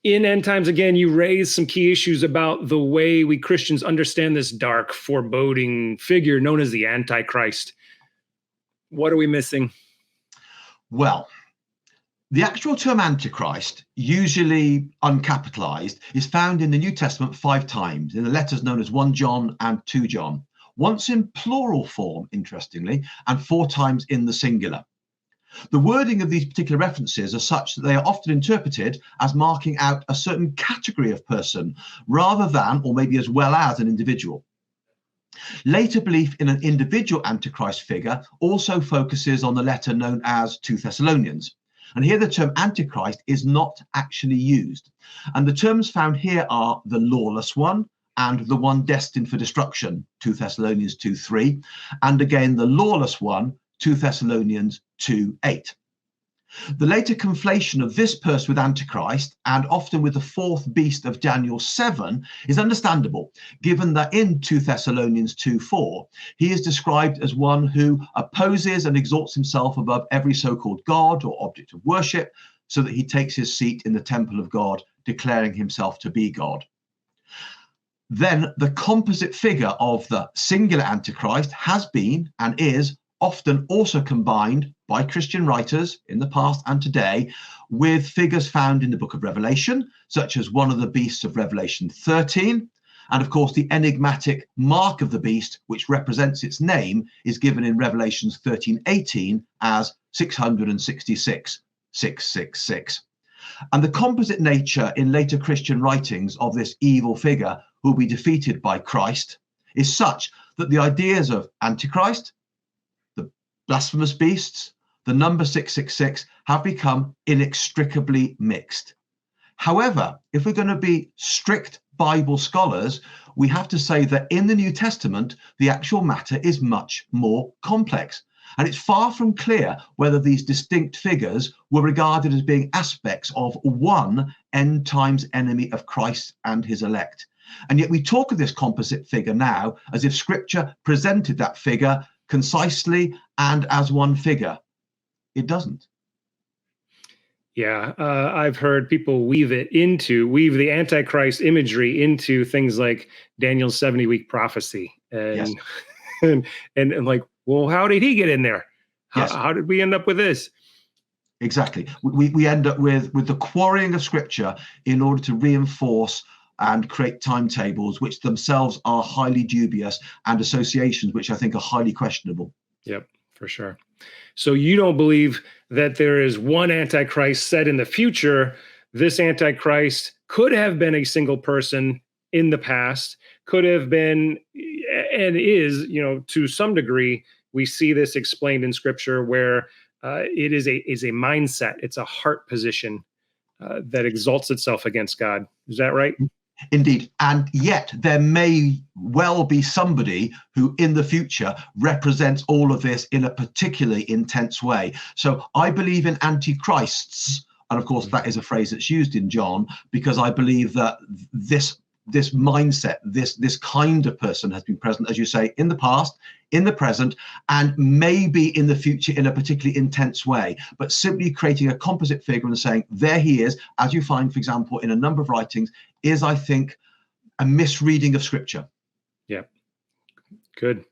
In End Times, again, you raise some key issues about the way we Christians understand this dark, foreboding figure known as the Antichrist. What are we missing? Well, the actual term Antichrist, usually uncapitalized, is found in the New Testament 5 times in the letters known as 1 John and 2 John, once in plural form, interestingly, and 4 times in the singular. The wording of these particular references are such that they are often interpreted as marking out a certain category of person rather than, or maybe as well as, an individual. Later belief in an individual Antichrist figure also focuses on the letter known as 2 Thessalonians. And here the term Antichrist is not actually used. And the terms found here are the lawless one and the one destined for destruction, 2 Thessalonians 2:3, and again the lawless one, 2 Thessalonians 2:8. The later conflation of this person with Antichrist, and often with the 4th beast of Daniel 7, is understandable, given that in 2 Thessalonians 2:4, he is described as one who opposes and exalts himself above every so-called god or object of worship, so that he takes his seat in the temple of God, declaring himself to be God. Then the composite figure of the singular Antichrist has been and is often also combined by Christian writers in the past and today with figures found in the book of Revelation, such as one of the beasts of Revelation 13. And of course, the enigmatic mark of the beast, which represents its name, is given in Revelations 13:18 as 666, 666. And the composite nature in later Christian writings of this evil figure who will be defeated by Christ is such that the ideas of Antichrist, blasphemous beasts, the number 666 have become inextricably mixed. However, if we're going to be strict Bible scholars, we have to say that in the New Testament, the actual matter is much more complex. And it's far from clear whether these distinct figures were regarded as being aspects of one end times enemy of Christ and his elect. And yet we talk of this composite figure now as if Scripture presented that figure concisely and as one figure. It doesn't. Yeah, I've heard people weave the Antichrist imagery into things like Daniel's 70-week prophecy. And, yes. and like, well, how did he get in there? How did we end up with this? Exactly. We end up with the quarrying of Scripture in order to reinforce and create timetables which themselves are highly dubious, and associations which I think are highly questionable. Yep, for sure. So you don't believe that there is one Antichrist set in the future. This Antichrist could have been a single person in the past, could have been and is, to some degree, we see this explained in Scripture where it is a mindset. It's a heart position that exalts itself against God. Is that right? Indeed. And yet there may well be somebody who in the future represents all of this in a particularly intense way. So I believe in antichrists. And of course, that is a phrase that's used in John, because I believe that this mindset, this kind of person has been present, as you say, in the past, in the present, and maybe in the future in a particularly intense way. But simply creating a composite figure and saying, there he is, as you find, for example, in a number of writings, is, I think, a misreading of Scripture. Yeah, good.